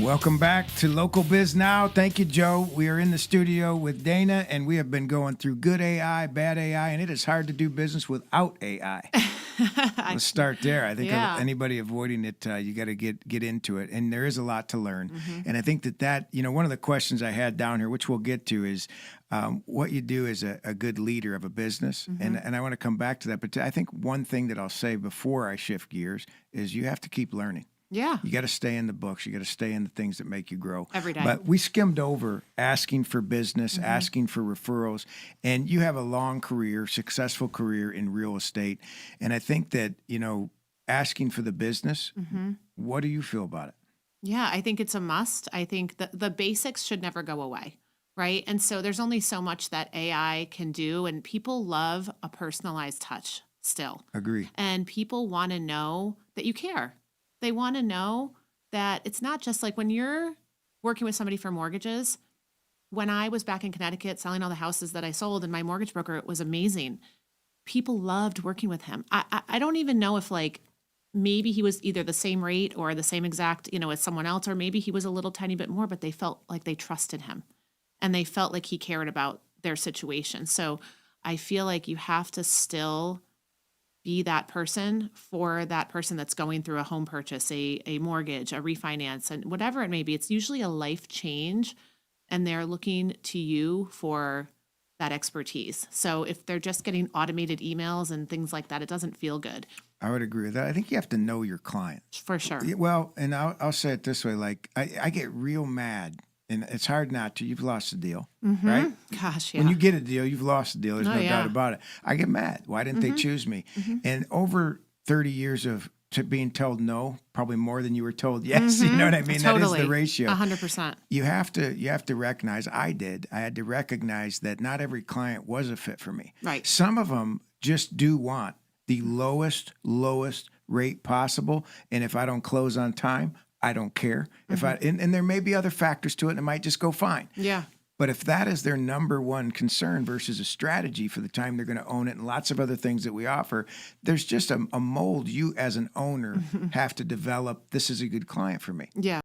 Welcome back to Local Biz Now. Thank you, Joe. We are in the studio with Dana, and we have been going through good AI, bad AI, and it is hard to do business without AI. Let's start there. I think anybody avoiding it, you got to get into it, and there is a lot to learn. And I think that one of the questions I had down here, which we'll get to, is what you do as a good leader of a business, and I want to come back to that. But I think one thing that I'll say before I shift gears is you have to keep learning. Yeah. You got to stay in the books. You got to stay in the things that make you grow. Every day. But we skimmed over asking for business, asking for referrals, and you have a long career, successful career in real estate. And I think that, asking for the business, what do you feel about it? Yeah, I think it's a must. I think that the basics should never go away, right? And so there's only so much that AI can do, and people love a personalized touch still. Agree. And people want to know that you care. They want to know that it's not just like when you're working with somebody for mortgages. When I was back in Connecticut selling all the houses that I sold, and my mortgage broker was amazing. People loved working with him. I don't even know if maybe he was either the same rate or the same exact, as someone else, or maybe he was a little tiny bit more, but they felt like they trusted him and they felt like he cared about their situation. So I feel like you have to still be that person for that person that's going through a home purchase, a mortgage, a refinance, and whatever it may be. It's usually a life change, and they're looking to you for that expertise. So if they're just getting automated emails and things like that, it doesn't feel good. I would agree with that. I think you have to know your client. For sure. Well, and I'll say it this way. I get real mad, and it's hard not to. You've lost a deal, right? Gosh, yeah. When you get a deal, you've lost a deal. There's no doubt about it. I get mad. Why didn't they choose me? And over 30 years of being told no, probably more than you were told yes. You know what I mean? Totally. That is the ratio. 100%. You have to recognize, I had to recognize that not every client was a fit for me. Right. Some of them just do want the lowest rate possible. And if I don't close on time, I don't care. And there may be other factors to it, and it might just go fine. Yeah. But if that is their number one concern versus a strategy for the time they're going to own it and lots of other things that we offer, there's just a mold you as an owner have to develop. This is a good client for me. Yeah.